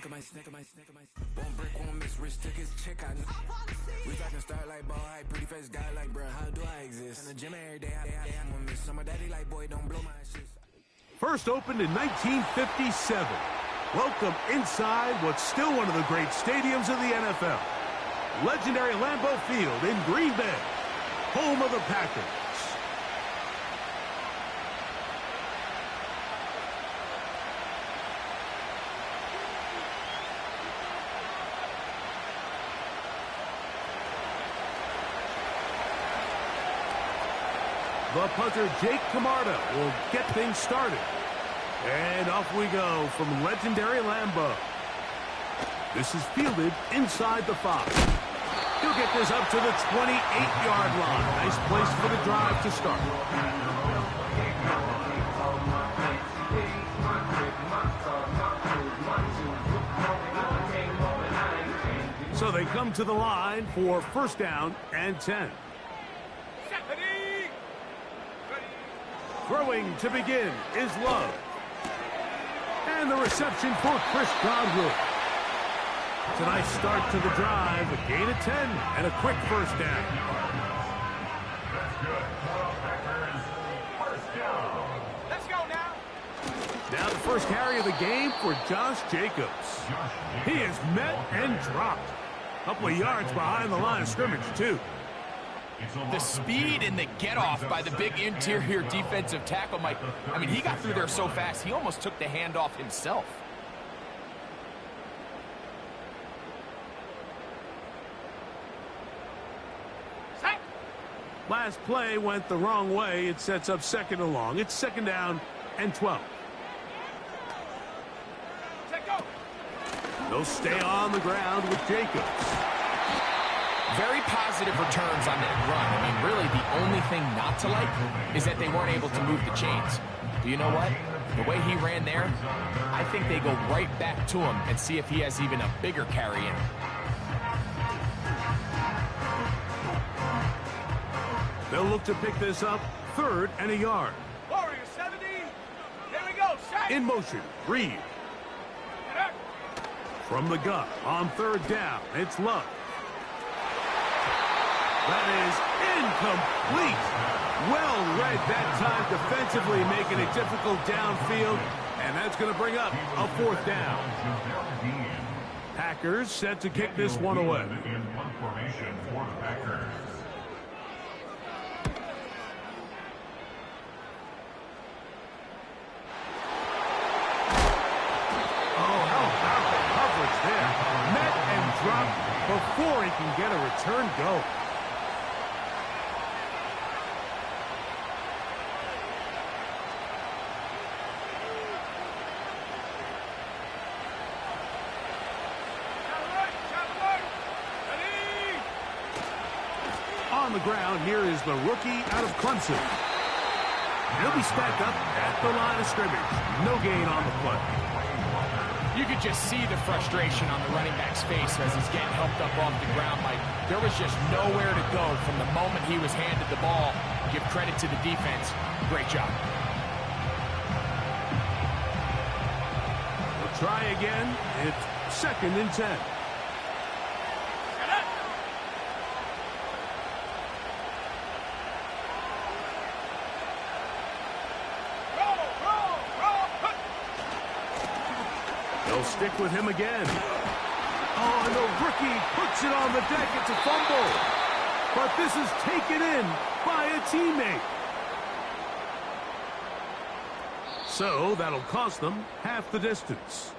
Won't break, won't miss, rich tickets, check I know. We talking start like ball, hype, pretty face guy like, bruh, how do I exist? In the gym every day, I'm gonna miss. Summer daddy like, boy, don't blow my shit. First opened in 1957. Welcome inside what's still one of the great stadiums of the NFL. Legendary Lambeau Field in Green Bay, home of the Packers. The punter, Jake Camarda, will get things started. And off we go from legendary Lambeau. This is fielded inside the 5. He'll get this up to the 28-yard line. Nice place for the drive to start. So they come to the line for first down and 10. Throwing to begin is Love. And the reception for Chris Godwin. It's a nice start to the drive. A gain of 10 and a quick first down. Let's go now. Now the first carry of the game for Josh Jacobs. He is met and dropped. A couple of yards behind the line of scrimmage, too. The speed and the get-off by the big interior defensive tackle, Mike. I mean, he got through there so fast, he almost took the handoff himself. Last play went the wrong way. It sets up second and long. It's second down and 12. They'll stay on the ground with Jacobs. Very positive returns on that run. I mean, really, the only thing not to like is that they weren't able to move the chains. Do you know what? The way he ran there, I think they go right back to him and see if he has even a bigger carry in. They'll look to pick this up, third and a yard. Warrior 70. Here we go. Set. In motion, Reed. From the gun on third down, it's Love. That is incomplete. Well read that time defensively, making it difficult downfield, and that's going to bring up a fourth down. Packers set to kick this one away. Oh, how about the coverage there? Met and dropped before he can get a return go. On the ground, here is the rookie out of Clemson. He'll be stacked up at the line of scrimmage. No gain on the play. You could just see the frustration on the running back's face as he's getting helped up off the ground. Like, there was just nowhere to go from the moment he was handed the ball. Give credit to the defense. Great job. We'll try again. It's second and 10. They'll stick with him again. Oh, and the rookie puts it on the deck. It's a fumble. But this is taken in by a teammate. So that'll cost them half the distance.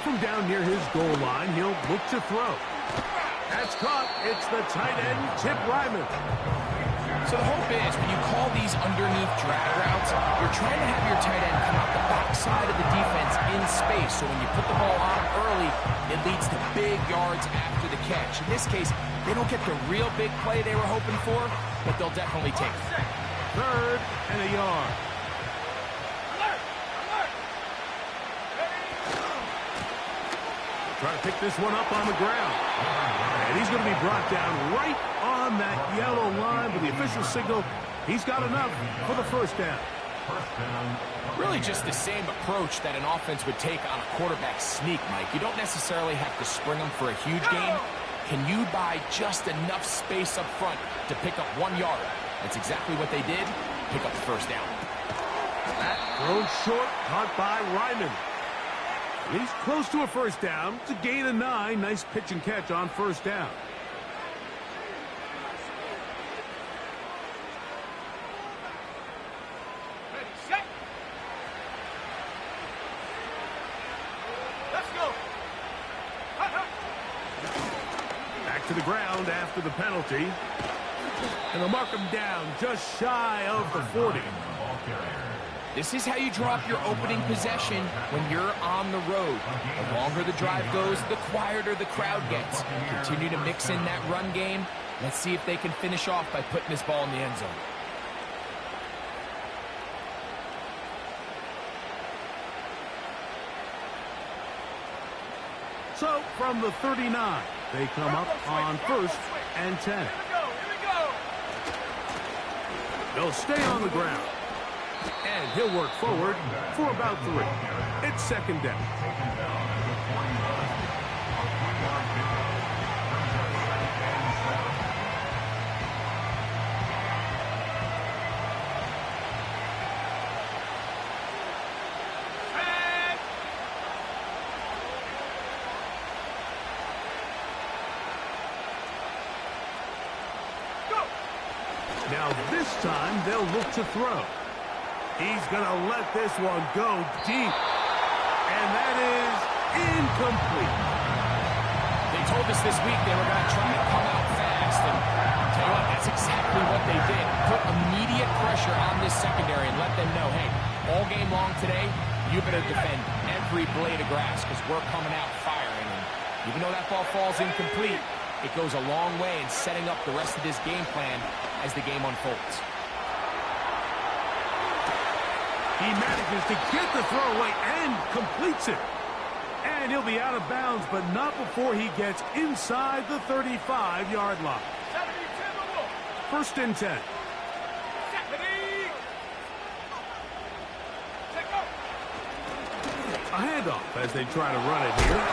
From down near his goal line, he'll look to throw. That's caught. It's the tight end, Tip Ryman. So the hope is when you call these underneath drag routes, you're trying to have your tight end come out the backside of the defense in space. So when you put the ball on him early, it leads to big yards after the catch. In this case, they don't get the real big play they were hoping for, but they'll definitely take it. third and a yard. Alert! Alert! Try to pick this one up on the ground. And he's going to be brought down right on that yellow line with the official signal. He's got enough for the first down. Really just the same approach that an offense would take on a quarterback sneak, Mike. You don't necessarily have to spring them for a huge gain. Can you buy just enough space up front to pick up 1 yard? That's exactly what they did. Pick up the first down. That thrown short, caught by Ryman. And he's close to a first down. It's a gain of 9. Nice pitch and catch on first down. Ready, set. Let's go. Back to the ground after the penalty. And they'll mark him down just shy of the 40. This is how you drop your opening possession when you're on the road. The longer the drive goes, the quieter the crowd gets. Continue to mix in that run game. Let's see if they can finish off by putting this ball in the end zone. So from the 39, they come up on first and 10. Here we go. They'll stay on the ground. And he'll work forward for about 3. It's second down. Now this time they'll look to throw. He's going to let this one go deep. And that is incomplete. They told us this week they were going to try to come out fast. And I'll tell you what, that's exactly what they did. Put immediate pressure on this secondary and let them know, hey, all game long today, you better defend every blade of grass because we're coming out firing. And even though that ball falls incomplete, it goes a long way in setting up the rest of this game plan as the game unfolds. He manages to get the throwaway and completes it. And he'll be out of bounds, but not before he gets inside the 35-yard line. 70, First and 10. A handoff as they try to run it here.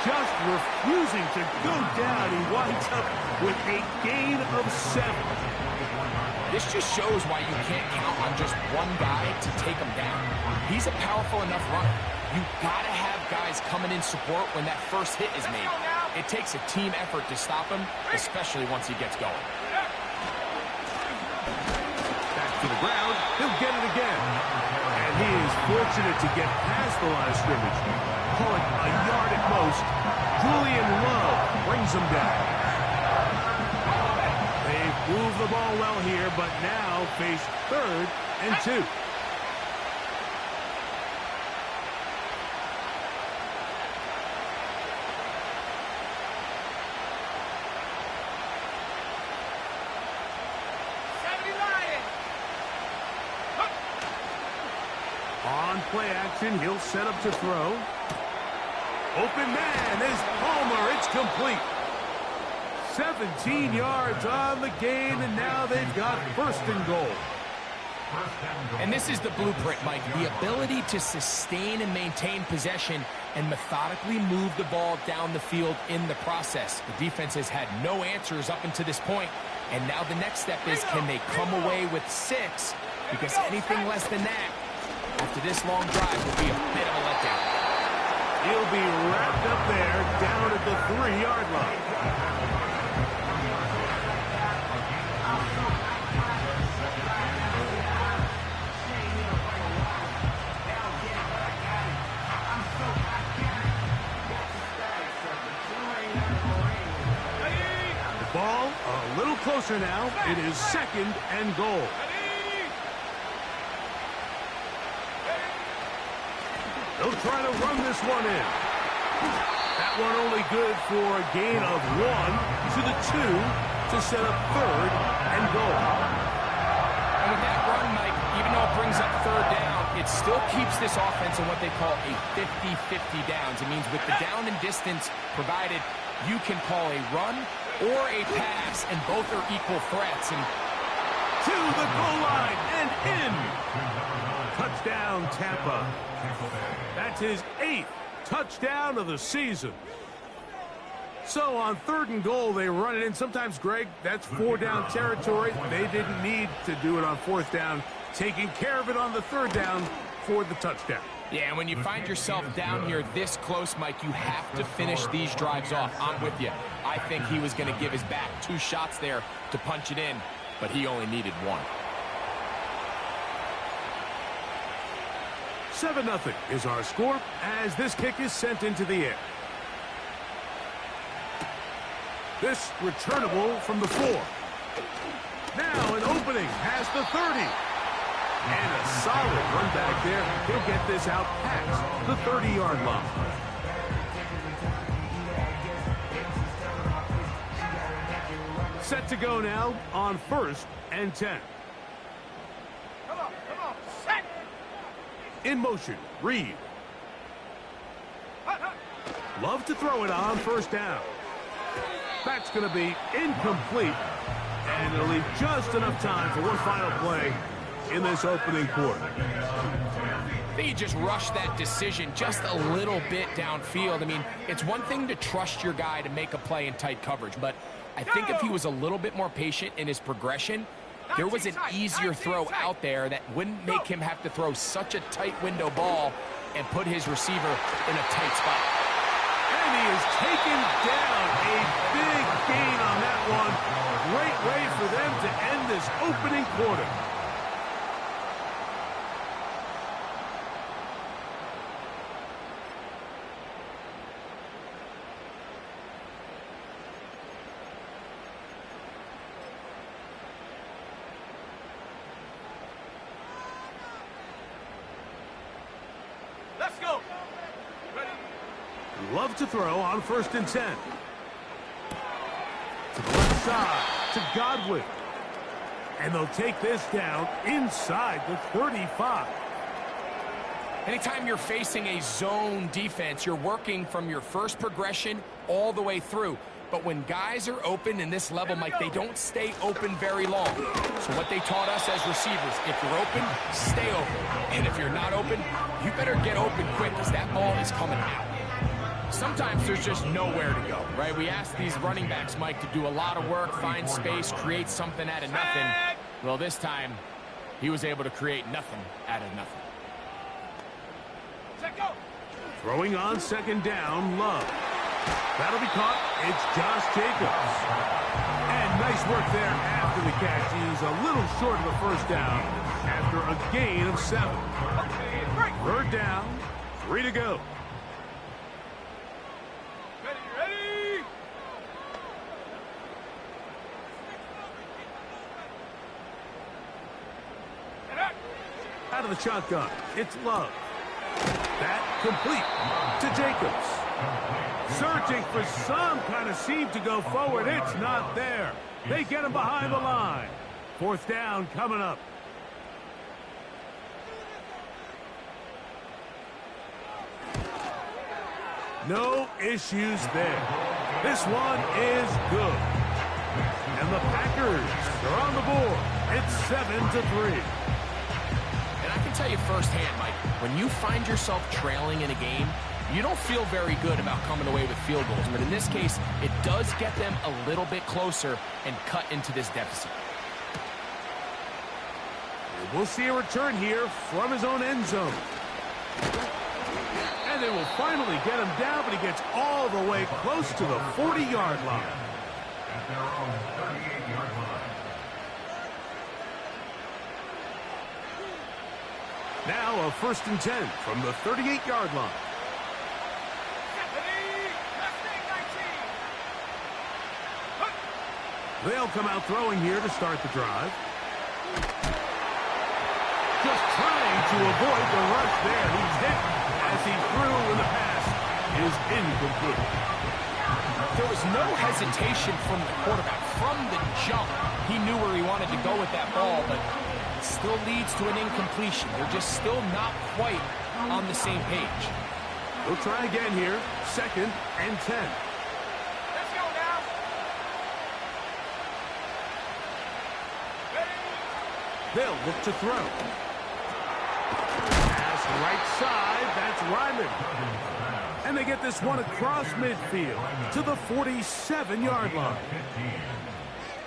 Just refusing to go down. He winds up with a gain of 7. This just shows why you can't count on just one guy to take him down. He's a powerful enough runner. You gotta have guys coming in support when that first hit is made. It takes a team effort to stop him, especially once he gets going. Back to the ground. He'll get it again. And he is fortunate to get past the line of scrimmage. Call it a yard at most. Julian Love brings him down. Move the ball well here, but now face 3rd and 2. On play action, he'll set up to throw. Open man is Palmer. It's complete. 17 yards on the gain, and now they've got first and goal. And this is the blueprint, Mike. The ability to sustain and maintain possession and methodically move the ball down the field in the process. The defense has had no answers up until this point, and now the next step is, can they come away with 6? Because anything less than that, after this long drive, will be a bit of a letdown. He'll be wrapped up there down at the 3-yard line. Ball a little closer now. It is 2nd and goal. They'll try to run this one in. That one only good for a gain of 1 to the 2 to set up 3rd and goal. And third down, it still keeps this offense in what they call a 50-50 downs. It means with the down and distance provided, you can call a run or a pass, and both are equal threats. And to the goal line and in. Touchdown, Tampa. That's his 8th touchdown of the season. So on 3rd and goal, they run it in. Sometimes, Greg, that's 4-down territory. They didn't need to do it on 4th down, taking care of it on the 3rd down for the touchdown. Yeah, and when you find yourself down here this close, Mike, you have to finish these drives off. I'm with you. I think he was going to give his back 2 shots there to punch it in, but he only needed 1. 7-0 is our score as this kick is sent into the air. This returnable from the 4. Now an opening past the 30. And a solid run back there. He'll get this out past the 30-yard line. Set to go now on 1st and 10. Come on, set! In motion, Reed. Love to throw it on 1st down. That's going to be incomplete, and it'll leave just enough time for one final play in this opening quarter. I think he just rushed that decision just a little bit downfield. I mean, it's one thing to trust your guy to make a play in tight coverage, but I think if he was a little bit more patient in his progression, there was an easier throw out there that wouldn't make him have to throw such a tight window ball and put his receiver in a tight spot. And he is taken down. A big gain on that one. Great way for them to end this opening quarter. Let's go! Ready? Love to throw on 1st and 10. To the left side, to Godwin. And they'll take this down inside the 35. Anytime you're facing a zone defense, you're working from your first progression all the way through. But when guys are open in this level, Mike, they don't stay open very long. So what they taught us as receivers, if you're open, stay open. And if you're not open, you better get open quick because that ball is coming out. Sometimes there's just nowhere to go, right? We ask these running backs, Mike, to do a lot of work, find space, create something out of nothing. Well, this time, he was able to create nothing out of nothing. Set, go! Throwing on 2nd down, Love. That'll be caught. It's Josh Jacobs. And nice work there after the catch. He's a little short of the 1st down after a gain of 7. 3rd down, 3 to go. Ready? Out of the shotgun, it's Love. That complete to Jacobs. Searching for some kind of seam to go forward. It's not there. They get him behind the line. 4th down coming up. No issues there. This one is good. And the Packers are on the board. It's 7-3. And I can tell you firsthand, Mike, when you find yourself trailing in a game, you don't feel very good about coming away with field goals. But in this case, it does get them a little bit closer and cut into this deficit. We'll see a return here from his own end zone. And they will finally get him down, but he gets all the way close to the 40-yard line. At their own 38-yard line. Now a 1st and 10 from the 38-yard line. They'll come out throwing here to start the drive. Just trying to avoid the rush there. He's hit as he threw, and the pass is incomplete. There was no hesitation from the quarterback. From the jump, he knew where he wanted to go with that ball, but still leads to an incompletion. They're just still not quite on the same page. We'll try again here. 2nd and 10. Let's go now. Ready? They'll look to throw. Pass right side. That's Ryman. And they get this one across midfield to the 47-yard line.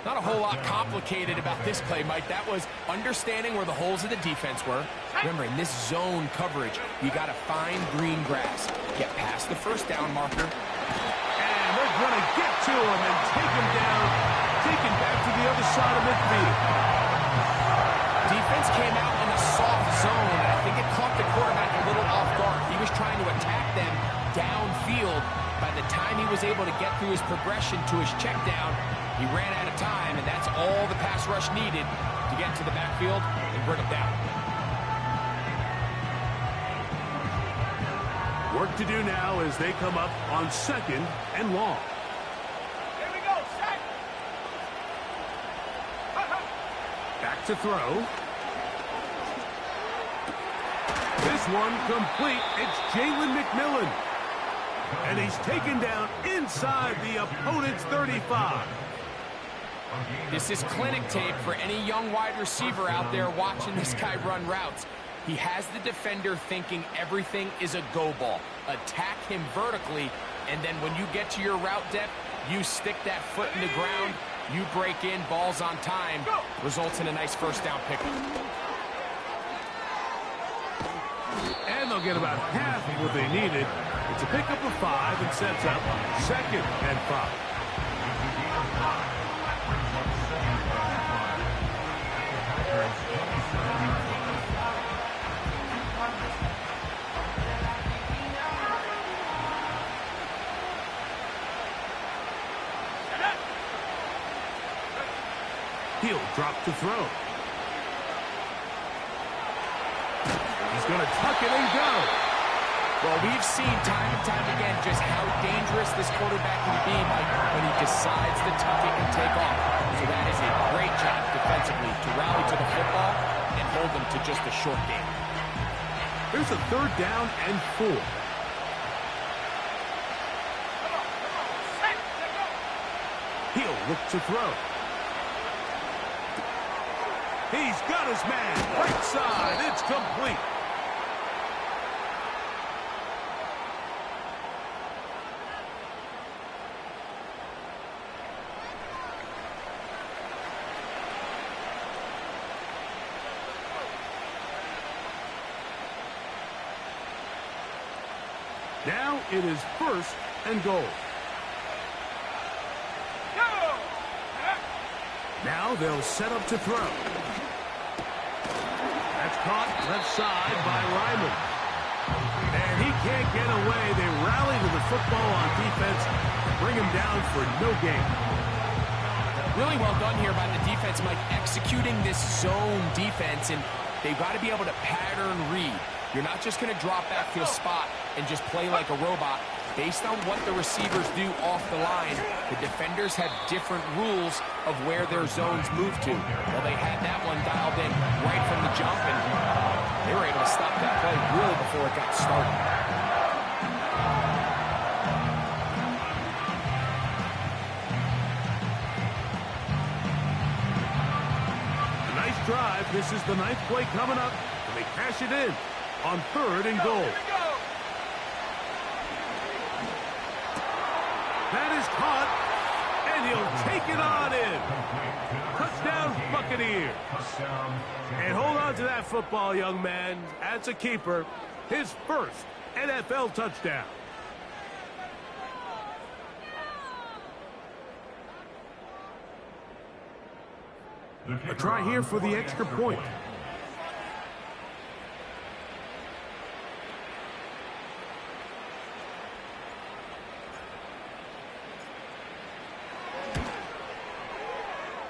Not a whole lot complicated about this play, Mike. That was understanding where the holes of the defense were. Remember, in this zone coverage, you got to find green grass. Get past the first down marker. And they're going to get to him and take him down, take him back to the other side of midfield. Defense came out in a soft zone, and I think it caught the quarterback a little off guard. He was trying to attack them downfield. By the time he was able to get through his progression to his check down, he ran out of time, and that's all the pass rush needed to get to the backfield and bring him down. Work to do now as they come up on 2nd and long. Here we go, set. Back to throw. This one complete. It's Jalen McMillan. And he's taken down inside the opponent's 35. This is clinic tape for any young wide receiver out there watching this guy run routes. He has the defender thinking everything is a go ball. Attack him vertically, and then when you get to your route depth, you stick that foot in the ground, you break in, balls on time, results in a nice first down pickup. And they'll get about half of what they needed. It's a pickup of 5 and sets up 2nd and 5. He'll drop to throw. He's going to tuck it and go. Well, we've seen time and time again just how dangerous this quarterback can be, Mike, when he decides to tuck it and take off. So that is a great job defensively to rally to the football and hold them to just a short game. Here's a 3rd down and 4. He'll look to throw. He's got his man. Right side. It's complete. Now it is 1st and goal. Now they'll set up to throw. That's caught left side by Ryman. And he can't get away. They rally to the football on defense and bring him down for no gain. Really well done here by the defense, Mike, executing this zone defense, and they've got to be able to pattern read. You're not just going to drop back to a spot and just play like a robot. Based on what the receivers do off the line, the defenders have different rules of where their zones move to. Well, they had that one dialed in right from the jump, and they were able to stop that play really before it got started. A nice drive. This is the 9th play coming up, and they cash it in on 3rd and goal. That is caught, and he'll take it on in. Touchdown, Buccaneers. And hold on to that football, young man. That's a keeper. His first NFL touchdown. A try here for the extra point.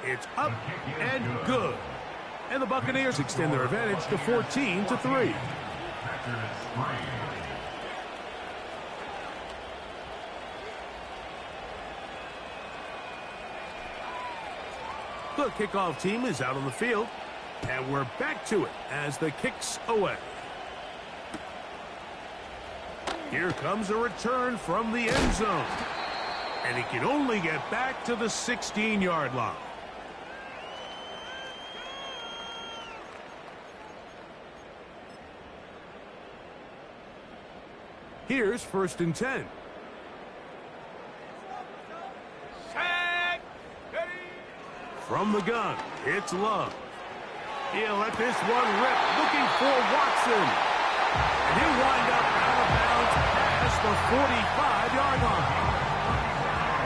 It's up and good. And the Buccaneers extend their advantage to 14-3. The kickoff team is out on the field. And we're back to it as the kick's away. Here comes a return from the end zone. And he can only get back to the 16-yard line. Here's 1st and 10. Set. Ready. From the gun, it's Love. He'll let this one rip, looking for Watson. And he'll wind up out of bounds past the 45-yard line.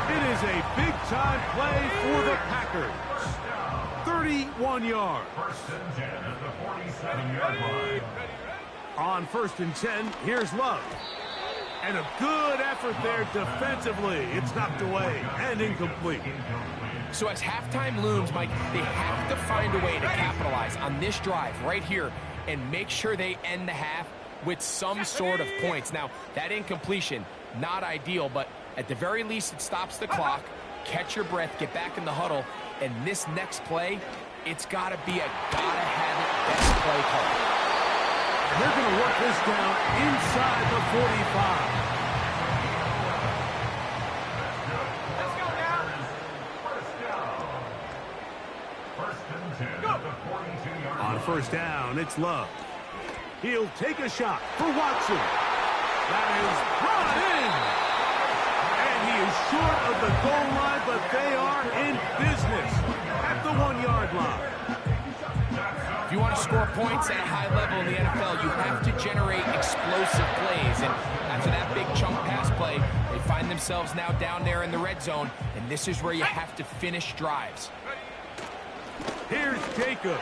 It is a big-time play for the Packers. 31 yards. 1st and 10 at the 47-yard line. On 1st and 10, here's Love. And a good effort there defensively. It's knocked away and incomplete. So as halftime looms, Mike, they have to find a way to capitalize on this drive right here and make sure they end the half with some sort of points. Now, that incompletion, not ideal, but at the very least, it stops the clock. Catch your breath, get back in the huddle, and this next play, it's got to be a gotta-have-it best play call. They're going to work this down inside the 45. Let's go now. 1st and 10 at the 42-yard line. On 1st down, it's Love. He'll take a shot for Watson. That is brought in. And he is short of the goal line, but they are in business at the 1-yard line. If you want to score points at a high level in the NFL, you have to generate explosive plays. And after that big chunk pass play, they find themselves now down there in the red zone, and this is where you have to finish drives. Here's Jacobs.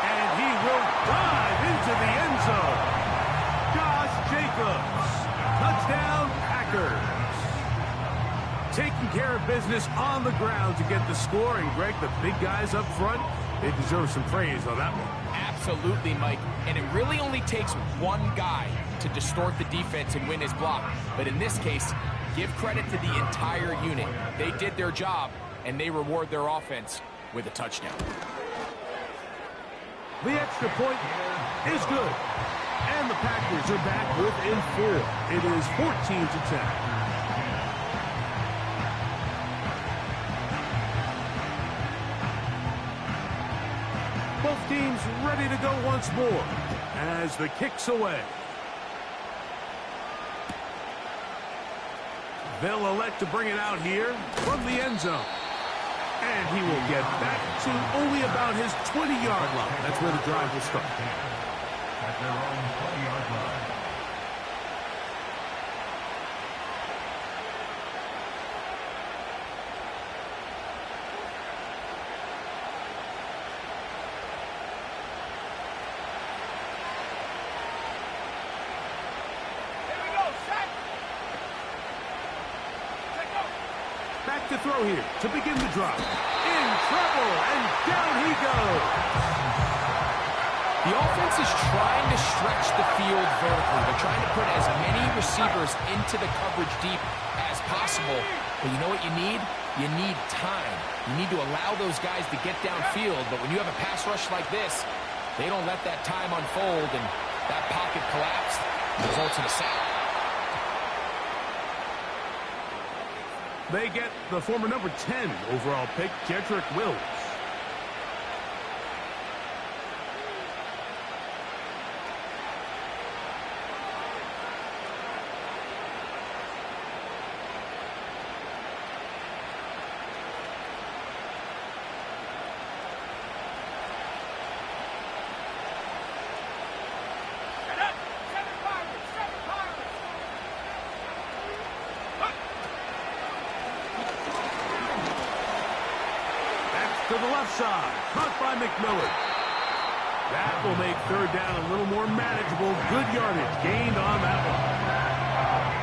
And he will dive into the end zone. Josh Jacobs. Touchdown, Packers. Taking care of business on the ground to get the score. And, Greg, the big guys up front, they deserve some praise on that one. Absolutely, Mike. And it really only takes one guy to distort the defense and win his block. But in this case, give credit to the entire unit. They did their job, and they reward their offense with a touchdown. The extra point is good. And the Packers are back within 4. It is 14-10. Both teams ready to go once more as the kick's away. They'll elect to bring it out here from the end zone. And he will get back to only about his 20-yard line. That's where the drive will start. At their own 20-yard line. Here we go. Set. Let go. Back to throw here to begin the drive. In trouble, and down he goes. The offense is trying to stretch the field vertically. They're trying to put as many receivers into the coverage deep as possible. But you know what you need? You need time. You need to allow those guys to get downfield. But when you have a pass rush like this, they don't let that time unfold, and that pocket collapse results in a sack. They get the former number 10 overall pick, Jedrick Wills. Set up. 7 Pirates. 7 Pirates. To the left side, caught by McMillan. That will make 3rd down a little more manageable. Good yardage gained on that one.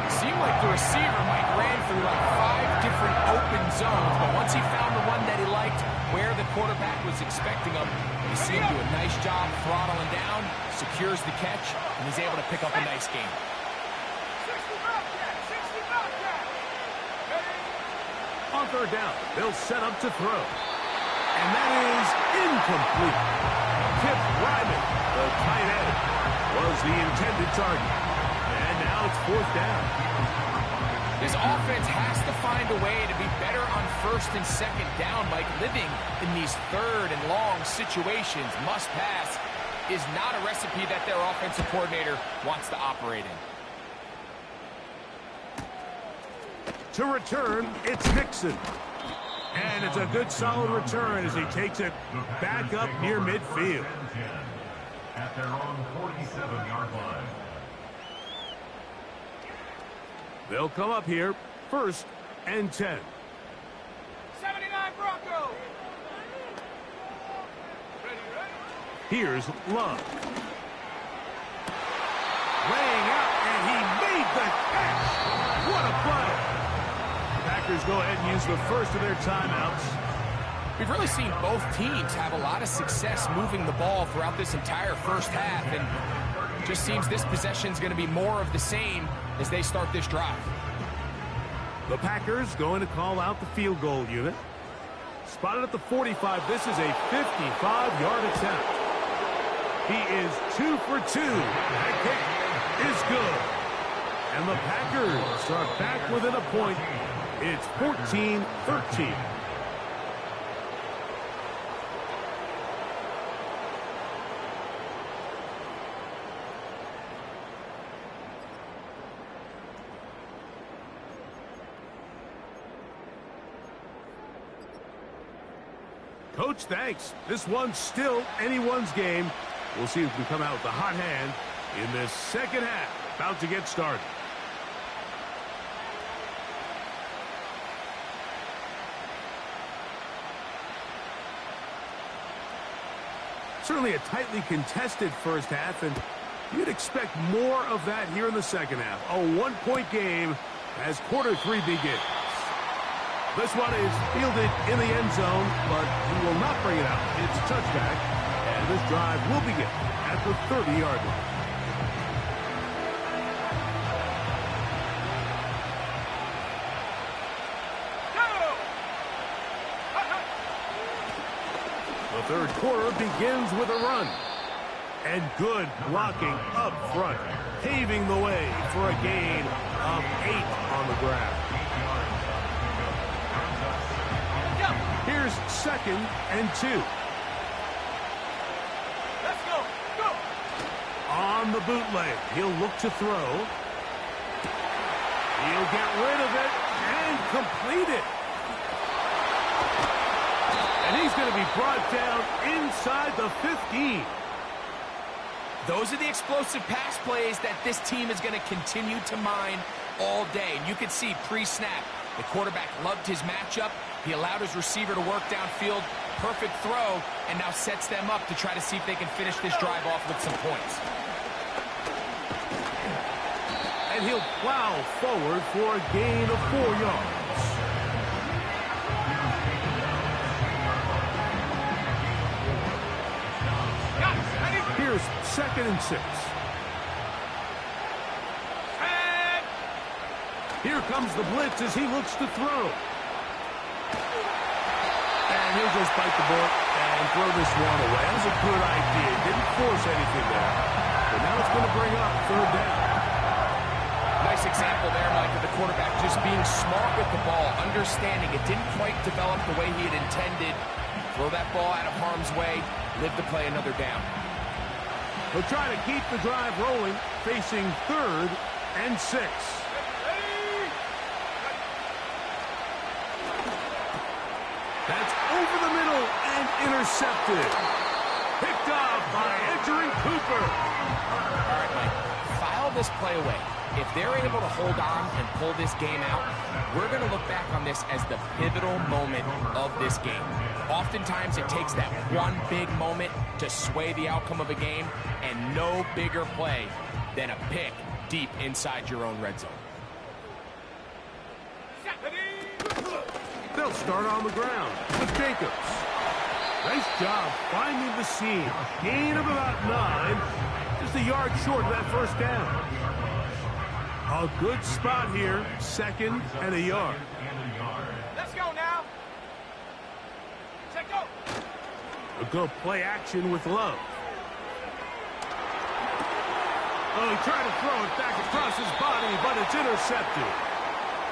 It seemed like the receiver, Mike, ran through like 5 different open zones, but once he found the one that he liked, where the quarterback was expecting him, you see him do a nice job throttling down, secures the catch, and he's able to pick up a nice gain. 60 Bobcat. 60 Bobcat. Ready. On 3rd down, they'll set up to throw. And that is incomplete. Kip Ryman, the tight end, was the intended target. And now it's 4th down. This offense has to find a way to be better on 1st and 2nd down. Mike, living in these 3rd and long situations, must pass, is not a recipe that their offensive coordinator wants to operate in. To return, it's Nixon. And it's a good solid return as he takes it back up near midfield. At their own 47-yard line. They'll come up here, 1st and 10. 79 Broncos. Ready, ready. Here's Love. Laying out, and he made the catch. What a play. Packers go ahead and use the first of their timeouts. We've really seen both teams have a lot of success moving the ball throughout this entire first half, and just seems this possession is going to be more of the same as they start this drive. The Packers going to call out the field goal unit. Spotted at the 45. This is a 55-yard attempt. He is 2 for 2. That kick is good. And the Packers are back within a point. It's 14-13. Coach, thanks. This one's still anyone's game. We'll see who can come out with the hot hand in this second half. About to get started. Certainly a tightly contested first half, and you'd expect more of that here in the second half. A one-point game as quarter 3 begins. This one is fielded in the end zone, but he will not bring it out. It's a touchback, and this drive will begin at the 30-yard line. The third quarter begins with a run. And good blocking up front, paving the way for a gain of 8 on the ground. Here's 2nd and 2. Let's go. Go. On the bootleg, he'll look to throw. He'll get rid of it and complete it. And he's going to be brought down inside the 15. Those are the explosive pass plays that this team is going to continue to mine all day. And you can see pre-snap, the quarterback loved his matchup. He allowed his receiver to work downfield. Perfect throw, and now sets them up to try to see if they can finish this drive off with some points. And he'll plow forward for a gain of 4 yards. Here's 2nd and 6. Here comes the blitz as he looks to throw. And he'll just bite the bullet and throw this one away. That was a good idea. Didn't force anything there. But now it's going to bring up 3rd down. Nice example there, Mike, of the quarterback just being smart with the ball, understanding it didn't quite develop the way he had intended. Throw that ball out of harm's way, live to play another down. He'll try to keep the drive rolling, facing 3rd and 6. That's over the middle and intercepted. Picked off by Edgerrin Cooper. All right, Mike, file this play away. If they're able to hold on and pull this game out, we're going to look back on this as the pivotal moment of this game. Oftentimes, it takes that one big moment to sway the outcome of a game, and no bigger play than a pick deep inside your own red zone. They'll start on the ground with Jacobs. Nice job finding the seam. Gain of about 9. Just a yard short of that first down. A good spot here. 2nd and a yard. Let's go now. Set go. They'll go play action with Love. Oh, he tried to throw it back across his body, but it's intercepted.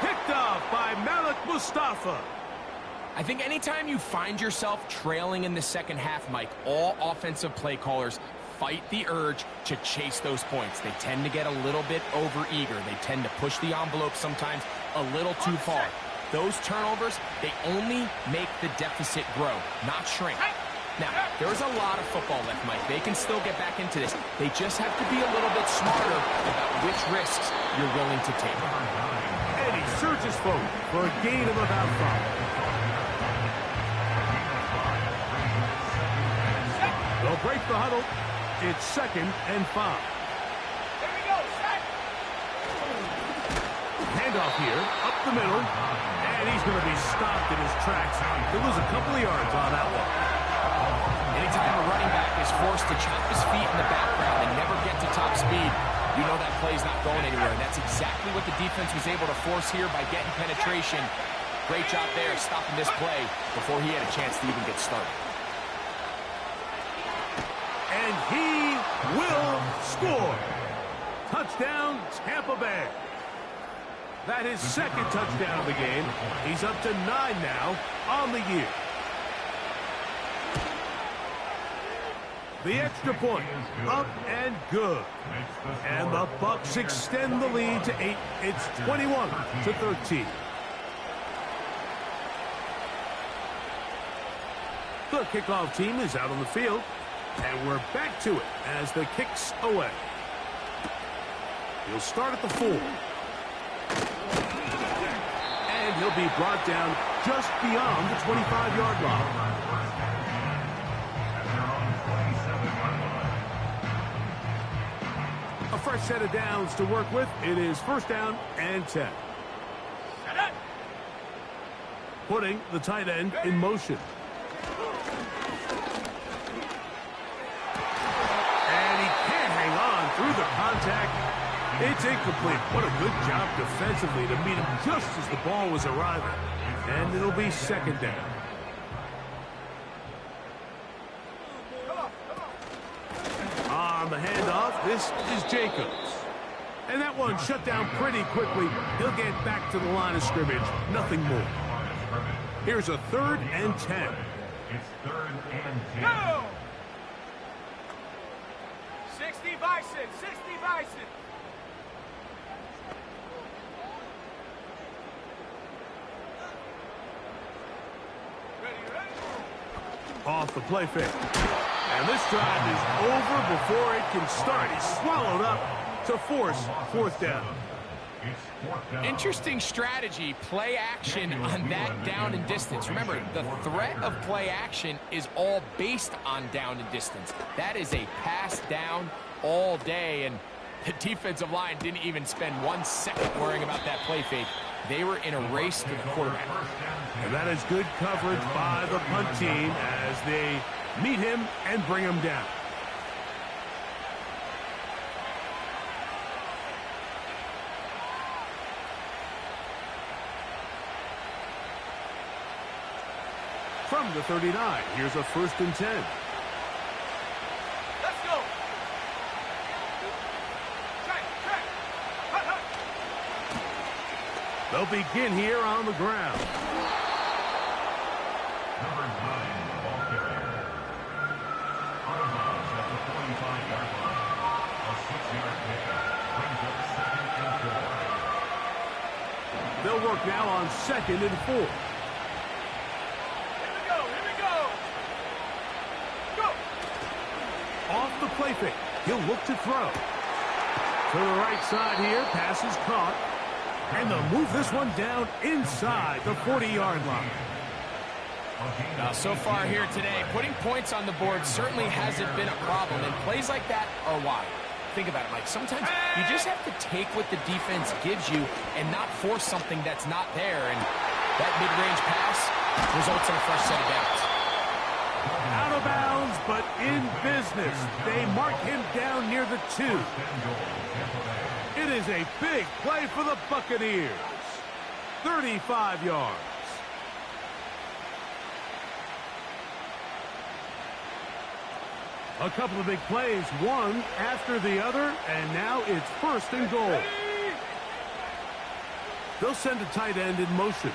Picked off by Malik Mustafa. I think anytime you find yourself trailing in the second half, Mike, all offensive play callers fight the urge to chase those points. They tend to get a little bit overeager. They tend to push the envelope sometimes a little too far. Those turnovers, they only make the deficit grow, not shrink. Now, there is a lot of football left, Mike. They can still get back into this. They just have to be a little bit smarter about which risks you're willing to take. And he surges forward for a gain of about 5. They'll break the huddle. It's 2nd and 5. There we go, set. Handoff here, up the middle. And he's going to be stopped in his tracks. He'll lose a couple of yards on that one. Anytime a running back is forced to chop his feet in the background and never get to top speed, you know that play's not going anywhere. And that's exactly what the defense was able to force here by getting penetration. Great job there stopping this play before he had a chance to even get started. And he will score. Touchdown, Tampa Bay. That is 2nd touchdown of the game. He's up to 9 now on the year. The extra point, up and good. And the Bucs extend the lead to 8. It's 21-13. The kickoff team is out on the field. And we're back to it as the kick's away. He'll start at the 4. And he'll be brought down just beyond the 25-yard line. A fresh set of downs to work with. It is 1st down and 10. Putting the tight end in motion. And he can't hang on through the contact. It's incomplete. What a good job defensively to meet him just as the ball was arriving. And it'll be 2nd down. On the handoff, this is Jacobs. And that one shut down pretty quickly. He'll get back to the line of scrimmage. Nothing more. Here's a 3rd and 10. It's 3rd and 10. Go! 60 Bison, 60 Bison. Ready? Off the play fake. And this drive is over before it can start. He's swallowed up to force 4th down. It's 4th down. Interesting strategy, play action on that down and distance. Remember, the threat of play action is all based on down and distance. That is a pass down all day, and the defensive line didn't even spend 1 second worrying about that play fake. They were in a race to the quarterback. And that is good coverage by the punt team as they meet him and bring him down. From the 39, here's a 1st and 10. Let's go. Track. Hut. They'll begin here on the ground. Number 9, the ball carrier. Out of bounds at the 45-yard line. A 6-yard pickup brings up 2nd and 4. They'll work now on 2nd and 4. Here we go. Go. Off the play fake. He'll look to throw. To the right side here. Pass is caught. And they'll move this one down inside the 40-yard line. Now, so far here today, putting points on the board certainly hasn't been a problem, and plays like that are why. Think about it, Mike. Sometimes you just have to take what the defense gives you and not force something that's not there, and that mid-range pass results in a fresh set of downs. Out of bounds, but in business. They mark him down near the 2. It is a big play for the Buccaneers. 35 yards. A couple of big plays, one after the other, and now it's first and goal. They'll send a tight end in motion.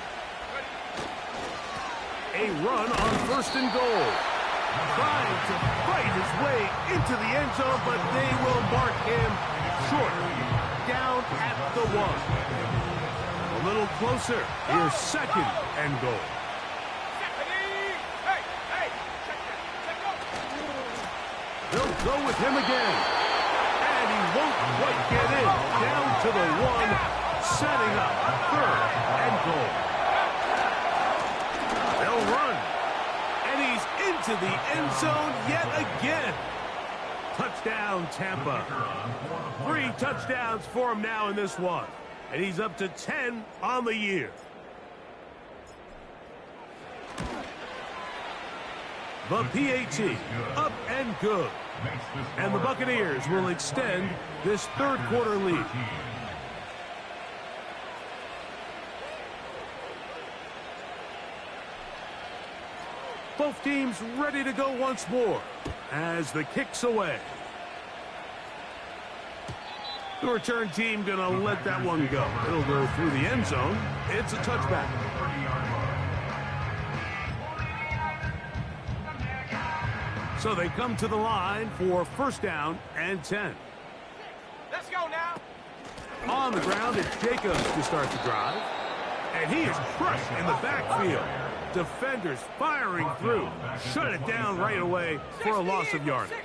A run on first and goal. Trying to fight his way into the end zone, but they will mark him short. Down at the 1. A little closer. Here's second and goal. They'll go with him again. And he won't quite get in. Down to the 1, setting up third and goal. They'll run. And he's into the end zone yet again. Touchdown, Tampa. 3 touchdowns for him now in this one. And he's up to 10 on the year. The PAT, up and good. And the Buccaneers will extend this third quarter lead. Both teams ready to go once more as the kick's away. The return team going to let that one go. It'll go through the end zone. It's a touchback. So they come to the line for first down and 10. Let's go now. On the ground, it's Jacobs to start the drive. And he is crushed in the backfield. Defenders firing through. Shut it down right away for a loss of yardage.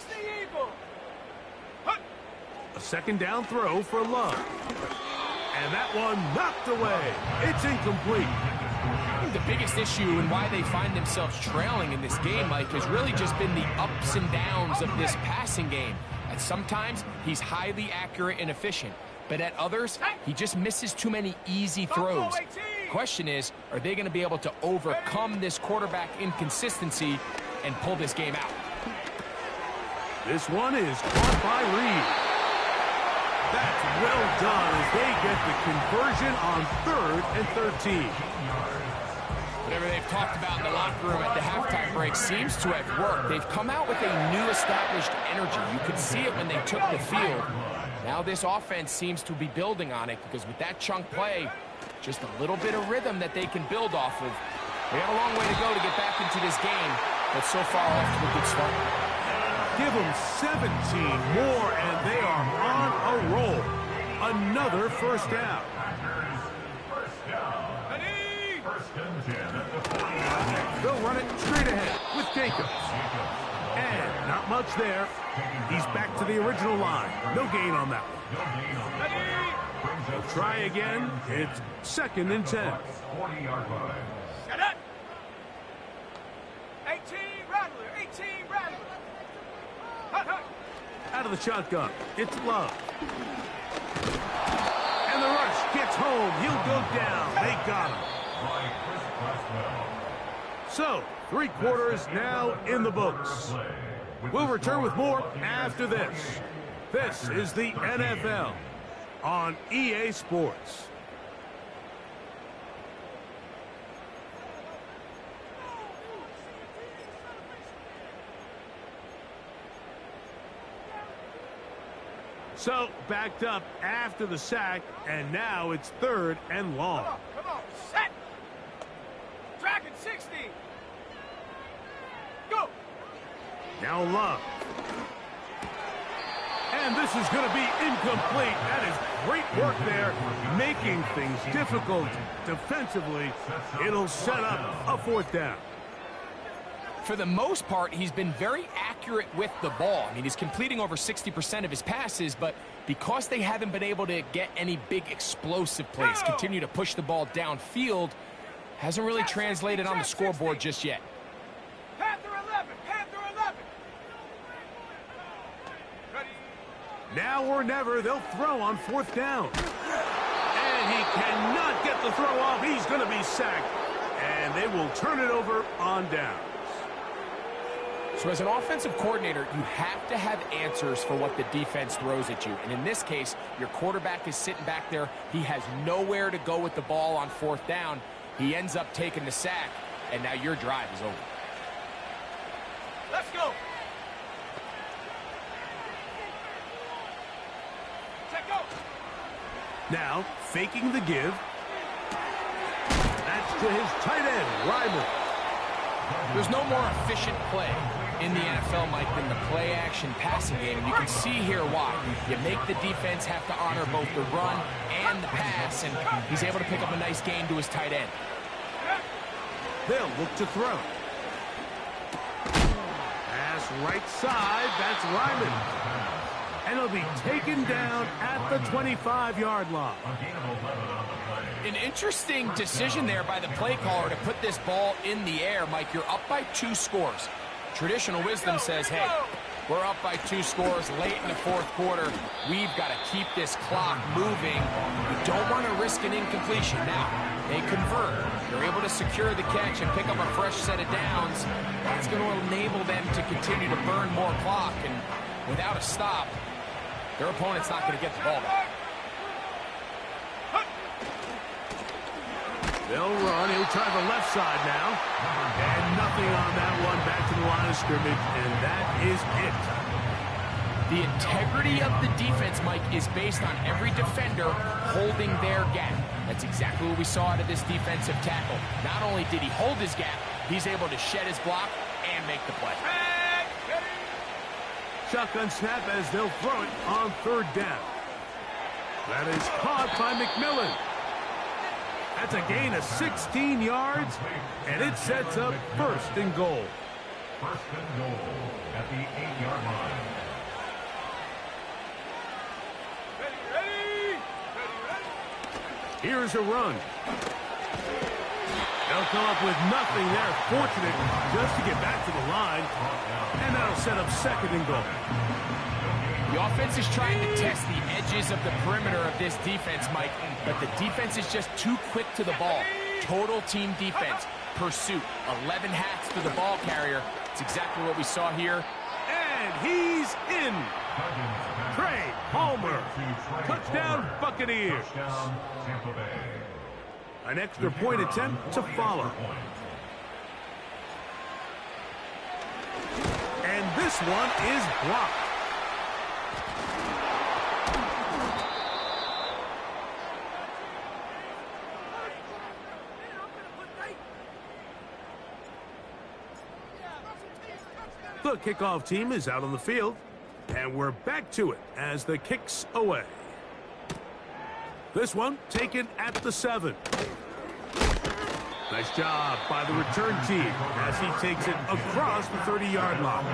A second down throw for Love. And that one knocked away. It's incomplete. The biggest issue and why they find themselves trailing in this game, Mike, has really just been the ups and downs of this passing game. At sometimes, he's highly accurate and efficient. But at others, he just misses too many easy throws. Question is, are they going to be able to overcome this quarterback inconsistency and pull this game out? This one is caught by Reed. That's well done as they get the conversion on 3rd and 13. Whatever they've talked about in the locker room at the halftime break seems to have worked. They've come out with a new established energy. You could see it when they took the field. Now this offense seems to be building on it because with that chunk play, just a little bit of rhythm that they can build off of. They have a long way to go to get back into this game, but so far off to a good start. Give them 17 more, and they are on a roll. Another first down. They'll run it straight ahead with Jacobs. And not much there. He's back to the original line. No gain on that one. They'll try again. It's 2nd and 10. Shut up. 18 Rattler, 18 Rattler. Hut, hut. Out of the shotgun, it's Love. And the rush gets home. He'll go down. They got him. So, 3 quarters now in the books. We'll return with more after this. This is the NFL on EA Sports. So, backed up after the sack, and now it's 3rd and long. Come on, set. Dragon 60. Go. Now Love. And this is going to be incomplete. That is great work there, making things difficult defensively. It'll set up a 4th down. For the most part, he's been very accurate with the ball. I mean, he's completing over 60% of his passes, but because they haven't been able to get any big explosive plays, continue to push the ball downfield, hasn't really translated on the scoreboard just yet. Panther 11, Panther 11. Ready. Now or never, they'll throw on 4th down. And he cannot get the throw off. He's going to be sacked. And they will turn it over on down. So as an offensive coordinator, you have to have answers for what the defense throws at you. And in this case, your quarterback is sitting back there. He has nowhere to go with the ball on 4th down. He ends up taking the sack, and now your drive is over. Let's go. Now, faking the give. That's to his tight end, Ryman. There's no more efficient play in the NFL, Mike, than the play-action passing game. And you can see here why. You make the defense have to honor both the run and the pass, and he's able to pick up a nice gain to his tight end. They'll look to throw. Pass right side, that's Ryman. And he'll be taken down at the 25-yard line. An interesting decision there by the play caller to put this ball in the air. Mike, you're up by 2 scores. Traditional wisdom says, hey, we're up by 2 scores late in the fourth quarter. We've got to keep this clock moving. We don't want to risk an incompletion. Now, they convert. They're able to secure the catch and pick up a fresh set of downs. That's going to enable them to continue to burn more clock. And without a stop, their opponent's not going to get the ball back. They'll run. He'll try the left side now. And nothing on that one. Back to the line of scrimmage, and that is it. The integrity of the defense, Mike, is based on every defender holding their gap. That's exactly what we saw out of this defensive tackle. Not only did he hold his gap, he's able to shed his block and make the play. Shotgun snap as they'll throw it on 3rd down. That is caught by McMillan. That's a gain of 16 yards, and it sets up 1st and goal. 1st and goal at the 8-yard line. Here's a run. They'll come up with nothing there. Fortunate just to get back to the line, and that'll set up 2nd and goal. The offense is trying to test the edges of the perimeter of this defense, Mike, but the defense is just too quick to the ball. Total team defense, pursuit, 11 hats to the ball carrier. It's exactly what we saw here. And he's in. Trey Palmer. Touchdown, Buccaneers. Touchdown, Tampa Bay. An extra point attempt to follow. And this one is blocked. The kickoff team is out on the field, and we're back to it as the kick's away. This one taken at the 7. Nice job by the return team as he takes it across the 30-yard line.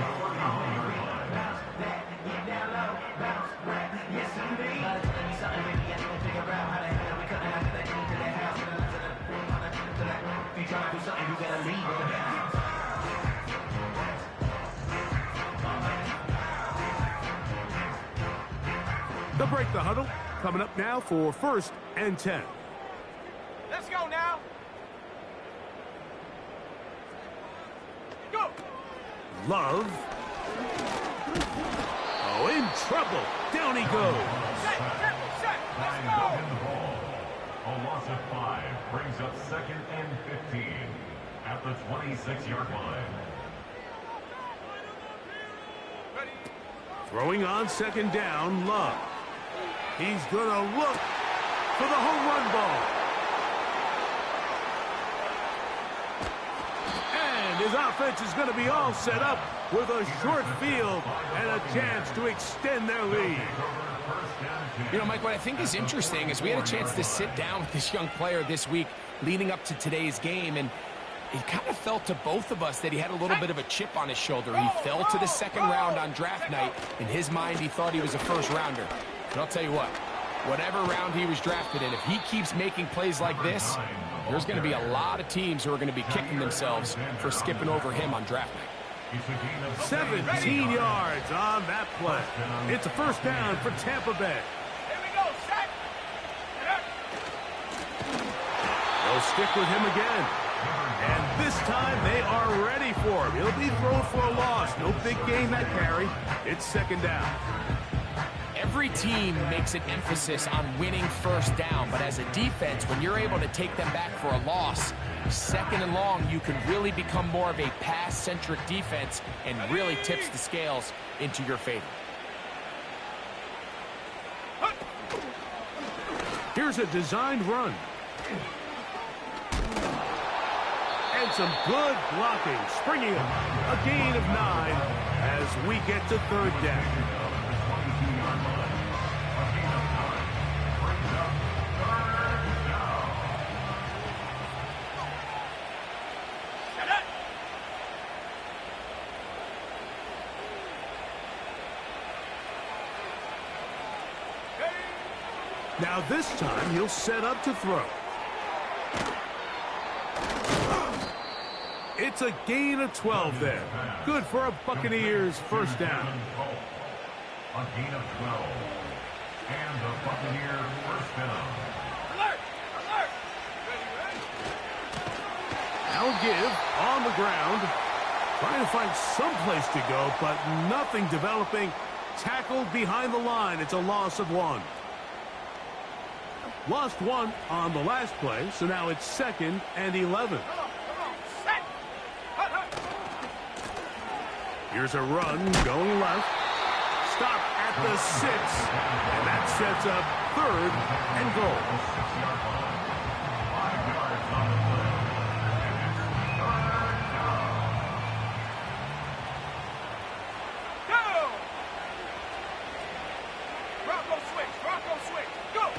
They'll break the huddle. Coming up now for 1st and 10. Let's go now. Go. Love. Oh, in trouble. Down he goes. Set. Let's go. In the ball. A loss of 5 brings up 2nd and 15 at the 26-yard line. Ready. Throwing on 2nd down, Love. He's going to look for the home run ball. And his offense is going to be all set up with a short field and a chance to extend their lead. You know, Mike, what I think is interesting is we had a chance to sit down with this young player this week leading up to today's game, and it kind of felt to both of us that he had a little bit of a chip on his shoulder. He fell to the 2nd round on draft night. In his mind, he thought he was a 1st rounder. But I'll tell you what, whatever round he was drafted in, if he keeps making plays like this, there's going to be a lot of teams who are going to be kicking themselves for skipping over him on draft night. 17 yards on that play. It's a 1st down for Tampa Bay. Here we go. Set. They'll stick with him again. And this time they are ready for him. He'll be thrown for a loss. No big gain that carry. It's 2nd down. Every team makes an emphasis on winning 1st down, but as a defense, when you're able to take them back for a loss, 2nd and long, you can really become more of a pass-centric defense and really tips the scales into your favor. Here's a designed run. And some good blocking, springing him. A gain of 9 as we get to third down. Now this time he'll set up to throw. It's a gain of 12 there. Good for a Buccaneers first down. A gain of 12. And the Buccaneers first down. Alert! Alert! Now give on the ground. Trying to find some place to go, but nothing developing. Tackled behind the line. It's a loss of 1. Lost 1 on the last play, so now it's 2nd and 11. Come on, set! Hut, hut. Here's a run going left. Stop at the 6, and that sets up 3rd and goal. 5 yards on the play. And it's 3rd down. Go! Bronco switch, Bronco switch, go!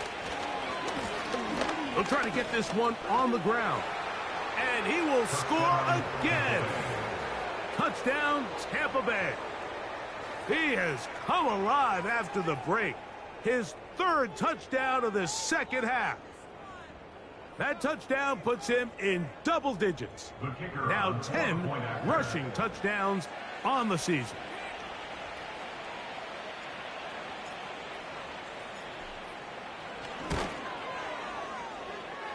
He'll try to get this one on the ground. And he will score again. Touchdown, Tampa Bay. He has come alive after the break. His 3rd touchdown of the second half. That touchdown puts him in double digits. Now 10 rushing touchdowns on the season.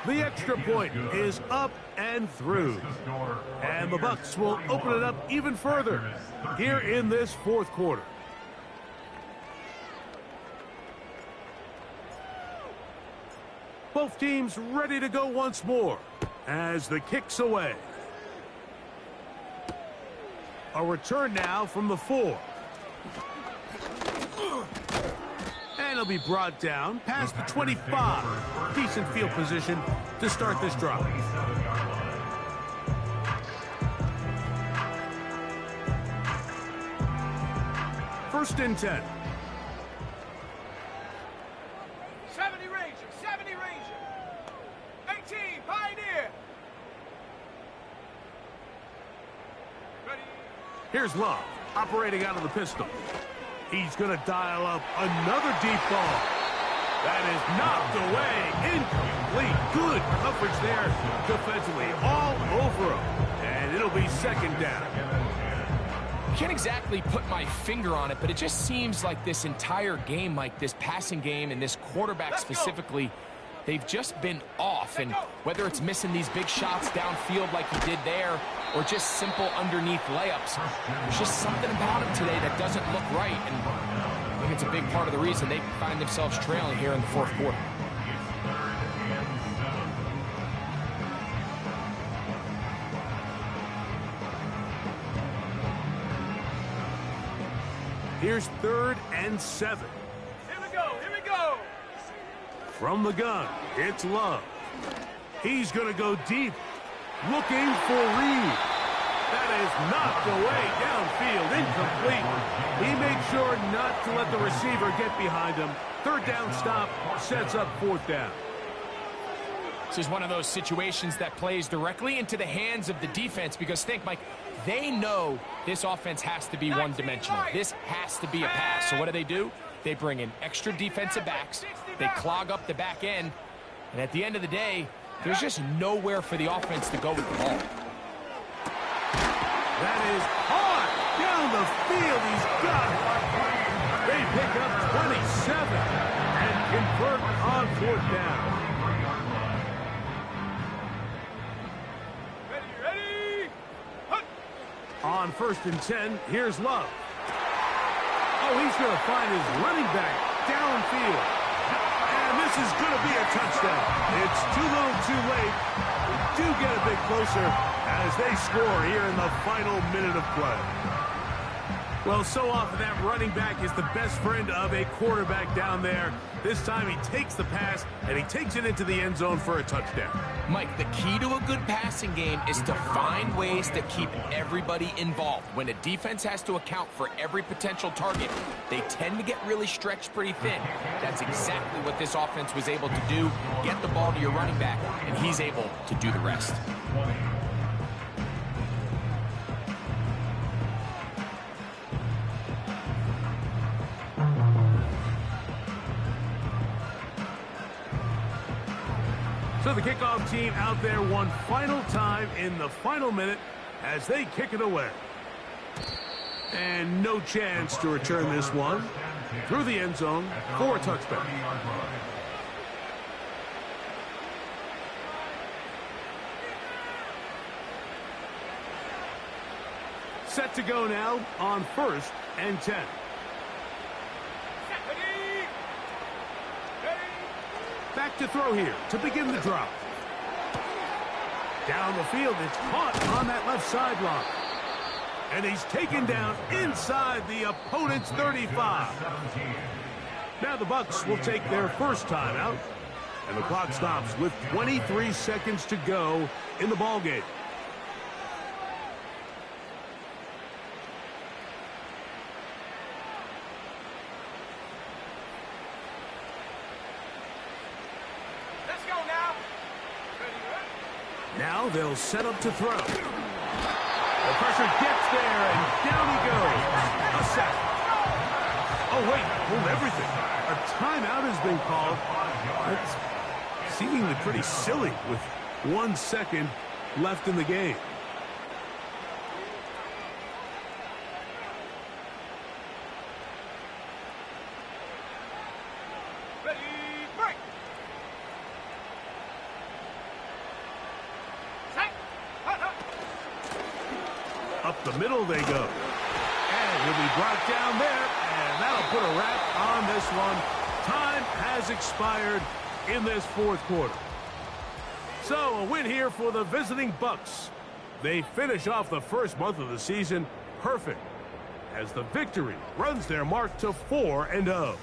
The extra point is up and through. And the Bucs will open it up even further here in this 4th quarter. Both teams ready to go once more as the kick's away. A return now from the 4. And he'll be brought down past the 25. Decent field position to start this drive. First and 10. 70 Ranger, 70 Ranger. 18, Pioneer. Ready? Here's Love, operating out of the pistol. He's going to dial up another deep ball. That is knocked away. Incomplete. Good coverage there defensively. All over him. And it'll be 2nd down. Can't exactly put my finger on it, but it just seems like this entire game, like this passing game and this quarterback specifically, they've just been off. And whether it's missing these big shots downfield like he did there or just simple underneath layups, there's just something about him today that doesn't look right. And I think it's a big part of the reason they find themselves trailing here in the 4th quarter. Here's 3rd and 7. Here we go, here we go. From the gun, it's Love. He's going to go deep, looking for Reed. That is knocked away downfield, incomplete. He made sure not to let the receiver get behind him. 3rd down stop sets up 4th down. This is one of those situations that plays directly into the hands of the defense because think, Mike, they know this offense has to be one-dimensional. This has to be a pass. So what do? They bring in extra defensive backs. They clog up the back end. And at the end of the day, there's just nowhere for the offense to go with the ball. That is hard down the field. He's got it. They pick up 27 and convert on 4th down. Ready? Hut. On 1st and 10, here's Love. Oh, he's going to find his running back downfield. And this is going to be a touchdown. It's too little too late. Do get a bit closer as they score here in the final minute of play. Well, so often that running back is the best friend of a quarterback down there. This time he takes the pass, and he takes it into the end zone for a touchdown. Mike, the key to a good passing game is to find ways to keep everybody involved. When a defense has to account for every potential target, they tend to get really stretched pretty thin. That's exactly what this offense was able to do. Get the ball to your running back, and he's able to do the rest. So the kickoff team out there one final time in the final minute as they kick it away. And no chance to return this one through the end zone for a touchback. Set to go now on 1st and 10. Back to throw here to begin the drop. Down the field, it's caught on that left sideline. And he's taken down inside the opponent's 35. Now the Bucs will take their first timeout. And the clock stops with 23 seconds to go in the ballgame. Now they'll set up to throw. The pressure gets there, and down he goes. A sack. Oh, wait, hold everything. A timeout has been called. That's seemingly pretty silly with 1 second left in the game. Up the middle they go. And he'll be brought down there, and that'll put a wrap on this one. Time has expired in this fourth quarter. So a win here for the visiting Bucs. They finish off the first month of the season perfect as the victory runs their mark to 4-0.